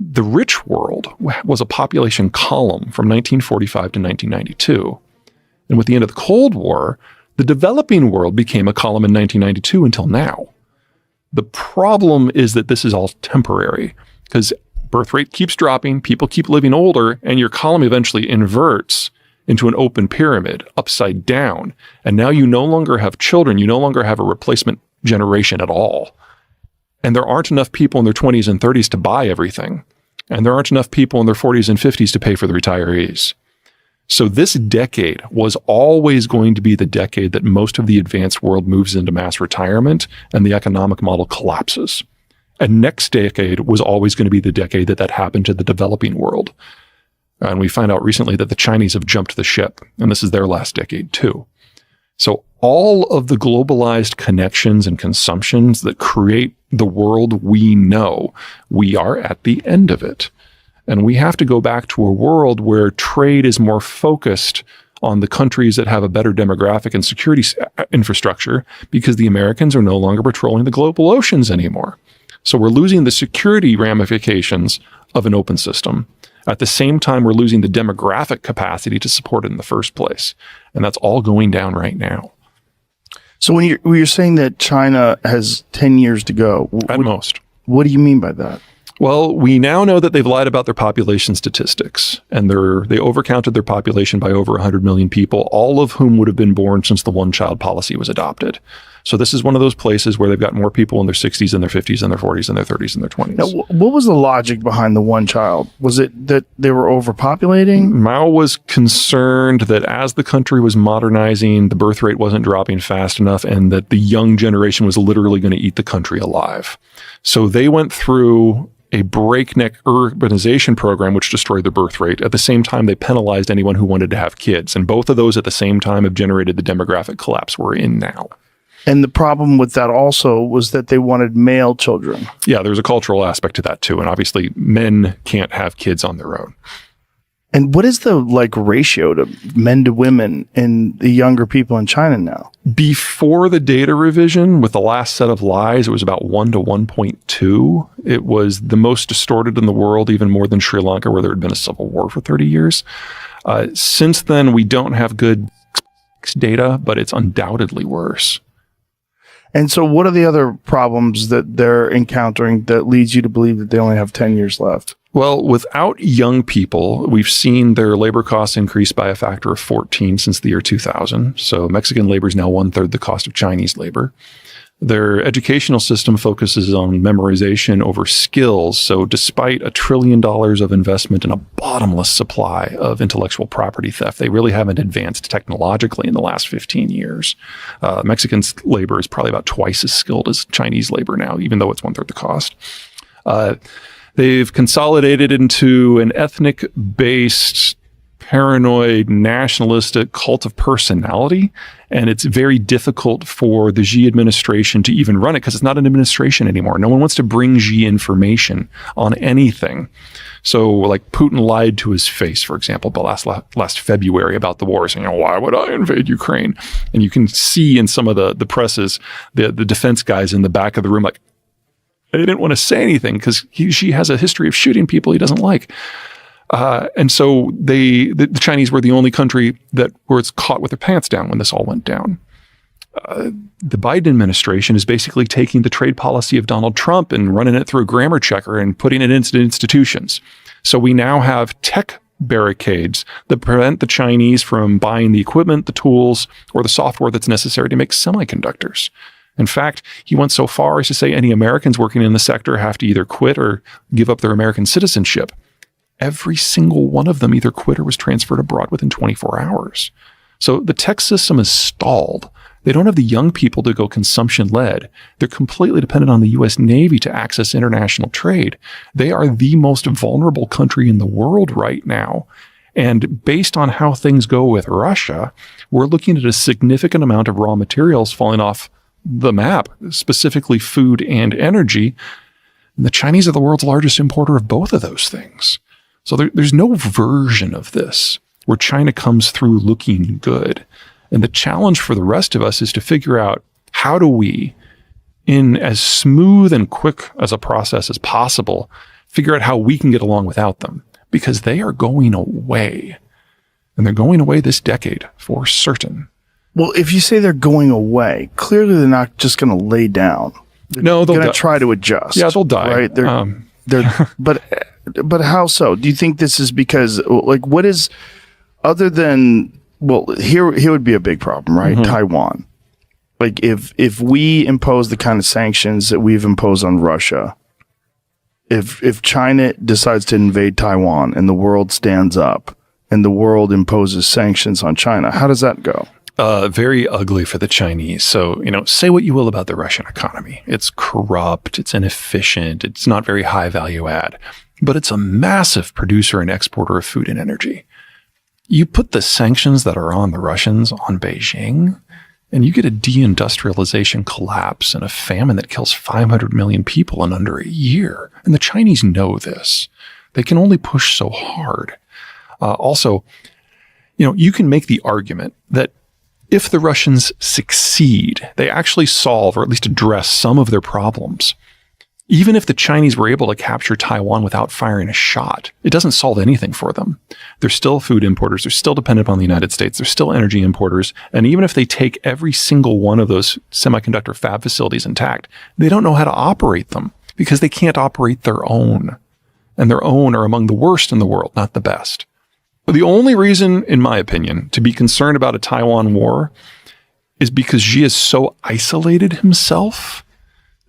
The rich world was a population column from 1945 to 1992. And with the end of the Cold War, the developing world became a column in 1992 until now. The problem is that this is all temporary because birth rate keeps dropping, people keep living older, and your column eventually inverts into an open pyramid, upside down. And now you no longer have children, you no longer have a replacement generation at all. And there aren't enough people in their 20s and 30s to buy everything. And there aren't enough people in their 40s and 50s to pay for the retirees. So this decade was always going to be the decade that most of the advanced world moves into mass retirement and the economic model collapses. And next decade was always going to be the decade that happened to the developing world. And we find out recently that the Chinese have jumped the ship, and this is their last decade too. So all of the globalized connections and consumptions that create the world we know, we are at the end of it. And we have to go back to a world where trade is more focused on the countries that have a better demographic and security infrastructure because the Americans are no longer patrolling the global oceans anymore. So we're losing the security ramifications of an open system. At the same time, we're losing the demographic capacity to support it in the first place. And that's all going down right now. So when you're saying that China has 10 years to go, at most. What do you mean by that? Well, we now know that they've lied about their population statistics, and they overcounted their population by over 100 million people, all of whom would have been born since the one-child policy was adopted. So this is one of those places where they've got more people in their 60s and their 50s and their 40s and their 30s and their 20s. Now, what was the logic behind the one child? Was it that they were overpopulating? Mao was concerned that as the country was modernizing, the birth rate wasn't dropping fast enough and that the young generation was literally going to eat the country alive. So they went through a breakneck urbanization program which destroyed the birth rate. At the same time, they penalized anyone who wanted to have kids. And both of those at the same time have generated the demographic collapse we're in now. And the problem with that also was that they wanted male children. Yeah, there's a cultural aspect to that too. And obviously men can't have kids on their own. And what is the ratio to men to women in the younger people in China now? Before the data revision, with the last set of lies, it was about 1 to 1.2. It was the most distorted in the world, even more than Sri Lanka, where there had been a civil war for 30 years. Since then, we don't have good data, but it's undoubtedly worse. And so what are the other problems that they're encountering that leads you to believe that they only have 10 years left? Well, without young people, we've seen their labor costs increase by a factor of 14 since the year 2000. So Mexican labor is now 1/3 the cost of Chinese labor. Their educational system focuses on memorization over skills. So despite $1 trillion of investment in a bottomless supply of intellectual property theft, they really haven't advanced technologically in the last 15 years. Mexican labor is probably about twice as skilled as Chinese labor now, even though it's 1/3 the cost. They've consolidated into an ethnic-based, paranoid, nationalistic cult of personality, and it's very difficult for the Xi administration to even run it because it's not an administration anymore. No one wants to bring Xi information on anything. So, like Putin lied to his face, for example, but last February about the war, saying, why would I invade Ukraine? And you can see in some of the presses, the defense guys in the back of the room, like, they didn't want to say anything because Xi has a history of shooting people he doesn't like. And so the Chinese were the only country that was caught with their pants down when this all went down. The Biden administration is basically taking the trade policy of Donald Trump and running it through a grammar checker and putting it into institutions. So we now have tech barricades that prevent the Chinese from buying the equipment, the tools, or the software that's necessary to make semiconductors. In fact, he went so far as to say any Americans working in the sector have to either quit or give up their American citizenship. Every single one of them either quit or was transferred abroad within 24 hours. So the tech system is stalled. They don't have the young people to go consumption-led. They're completely dependent on the U.S. Navy to access international trade. They are the most vulnerable country in the world right now. And based on how things go with Russia, we're looking at a significant amount of raw materials falling off the map, specifically food and energy. And the Chinese are the world's largest importer of both of those things. So there's no version of this where China comes through looking good. And the challenge for the rest of us is to figure out how do we, in as smooth and quick as a process as possible, figure out how we can get along without them, because they are going away. And they're going away this decade for certain. Well, if you say they're going away, clearly they're not just going to lay down. No, they're going to try to adjust. Yeah, they'll die. Right? But how so? Do you think this is because, like, what is, other than, well, here would be a big problem, right? Taiwan. Like, if we impose the kind of sanctions that we've imposed on Russia, if China decides to invade Taiwan and the world stands up and the world imposes sanctions on China, how does that go? Very ugly for the Chinese. So, say what you will about the Russian economy. It's corrupt, it's inefficient, it's not very high value add, but it's a massive producer and exporter of food and energy. You put the sanctions that are on the Russians on Beijing, and you get a deindustrialization collapse and a famine that kills 500 million people in under a year. And the Chinese know this. They can only push so hard. Also, you can make the argument that if the Russians succeed, they actually solve or at least address some of their problems. Even if the Chinese were able to capture Taiwan without firing a shot, it doesn't solve anything for them. They're still food importers. They're still dependent on the United States. They're still energy importers. And even if they take every single one of those semiconductor fab facilities intact, they don't know how to operate them because they can't operate their own. And their own are among the worst in the world, not the best. The only reason, in my opinion, to be concerned about a Taiwan war is because Xi has so isolated himself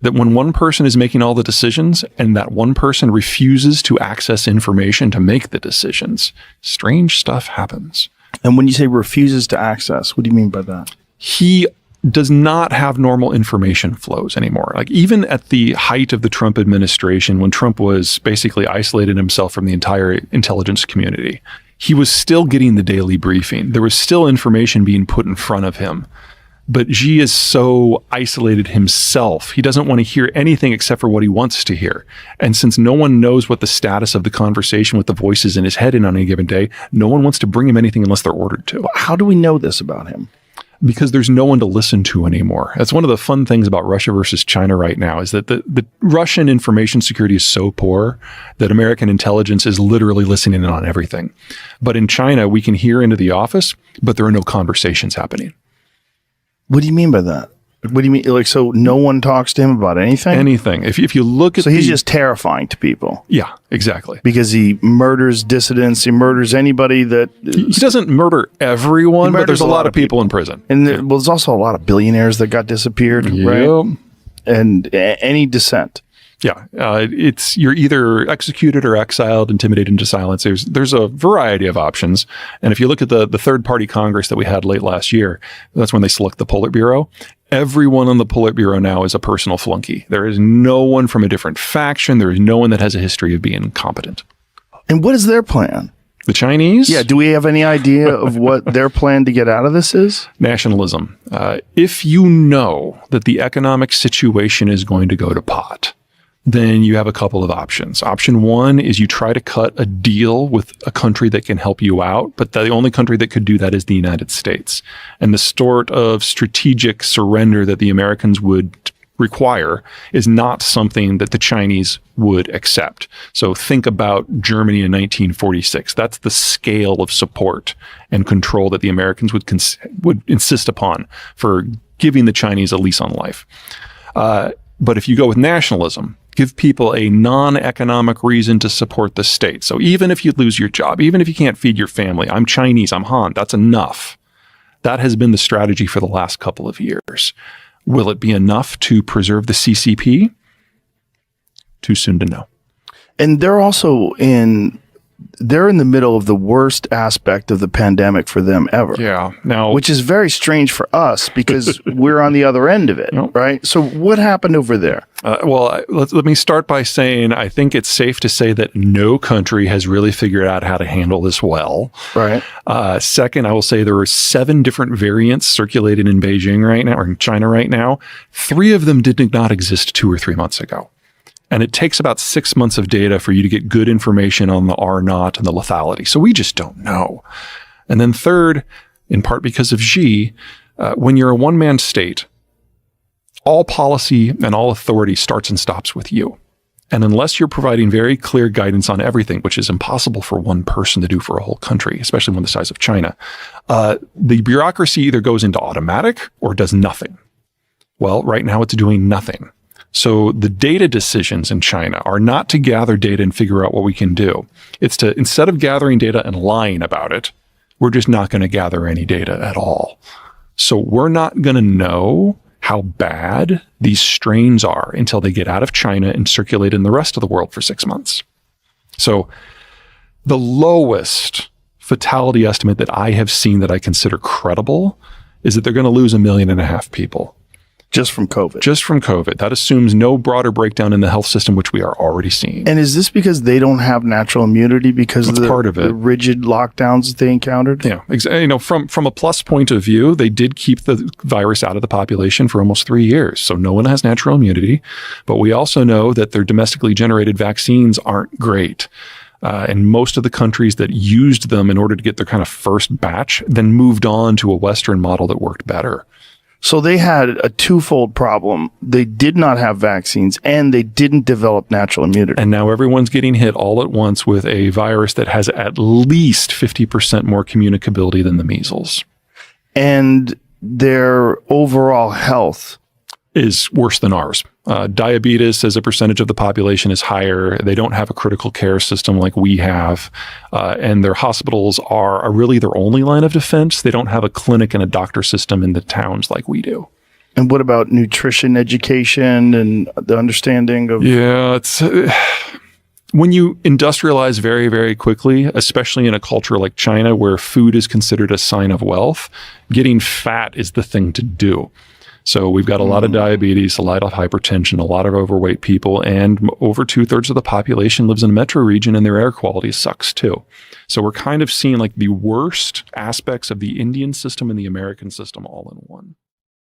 that when one person is making all the decisions and that one person refuses to access information to make the decisions, strange stuff happens. And when you say refuses to access, what do you mean by that? He does not have normal information flows anymore. Like, even at the height of the Trump administration, when Trump was basically isolated himself from the entire intelligence community, he was still getting the daily briefing. There was still information being put in front of him. But Xi is so isolated himself, he doesn't want to hear anything except for what he wants to hear. And since no one knows what the status of the conversation with the voices in his head in on any given day, no one wants to bring him anything unless they're ordered to. How do we know this about him? Because there's no one to listen to anymore. That's one of the fun things about Russia versus China right now, is that the Russian information security is so poor that American intelligence is literally listening in on everything. But in China, we can hear into the office, but there are no conversations happening. What do you mean by that? What do you mean? Like, so no one talks to him about anything? Anything. If you look at So he's just terrifying to people. Yeah, exactly. Because he murders dissidents. He murders anybody that... He doesn't murder everyone, but there's a lot of people in prison. And there's also a lot of billionaires that got disappeared, right? And any dissent. Yeah, you're either executed or exiled, intimidated into silence. There's a variety of options. And if you look at the third party Congress that we had late last year, that's when they select the Politburo. Everyone on the Politburo now is a personal flunky. There is no one from a different faction. There is no one that has a history of being competent. And what is their plan? The Chinese? Yeah, do we have any idea of what their plan to get out of this is? Nationalism. If you know that the economic situation is going to go to pot, then you have a couple of options. Option one is you try to cut a deal with a country that can help you out, but the only country that could do that is the United States. And the sort of strategic surrender that the Americans would require is not something that the Chinese would accept. So think about Germany in 1946. That's the scale of support and control that the Americans would insist upon for giving the Chinese a lease on life. But if you go with nationalism, give people a non-economic reason to support the state. So even if you lose your job, even if you can't feed your family, I'm Chinese, I'm Han, that's enough. That has been the strategy for the last couple of years. Will it be enough to preserve the CCP? Too soon to know. And they're also they're in the middle of the worst aspect of the pandemic for them ever. Yeah. Now, which is very strange for us because we're on the other end of it, right? So what happened over there? Well, let me start by saying I think it's safe to say that no country has really figured out how to handle this well. Right. Second, I will say there are 7 different variants circulating in Beijing right now, or in China right now. 3 of them did not exist 2 or 3 months ago. And it takes about 6 months of data for you to get good information on the R0 and the lethality. So we just don't know. And then third, in part because of Xi, when you're a one-man state, all policy and all authority starts and stops with you. And unless you're providing very clear guidance on everything, which is impossible for one person to do for a whole country, especially one the size of China, the bureaucracy either goes into automatic or does nothing. Well, right now it's doing nothing. So the data decisions in China are not to gather data and figure out what we can do. It's to, instead of gathering data and lying about it, we're just not going to gather any data at all. So we're not going to know how bad these strains are until they get out of China and circulate in the rest of the world for 6 months. So the lowest fatality estimate that I have seen that I consider credible is that they're going to lose 1.5 million people. Just from COVID. Just from COVID. That assumes no broader breakdown in the health system, which we are already seeing. And is this because they don't have natural immunity because That's of part of it. The rigid lockdowns that they encountered? Yeah, exactly. From a plus point of view, they did keep the virus out of the population for almost 3 years. So no one has natural immunity. But we also know that their domestically generated vaccines aren't great. And most of the countries that used them in order to get their kind of first batch then moved on to a Western model that worked better. So they had a twofold problem. They did not have vaccines and they didn't develop natural immunity. And now everyone's getting hit all at once with a virus that has at least 50% more communicability than the measles. And their overall health is worse than ours. Diabetes as a percentage of the population is higher. They don't have a critical care system like we have. And their hospitals are really their only line of defense. They don't have a clinic and a doctor system in the towns like we do. And what about nutrition education and the understanding of... Yeah, it's... when you industrialize very, very quickly, especially in a culture like China where food is considered a sign of wealth, getting fat is the thing to do. So we've got a lot of diabetes, a lot of hypertension, a lot of overweight people, and over 2/3 of the population lives in a metro region and their air quality sucks too. So we're kind of seeing like the worst aspects of the Indian system and the American system all in one.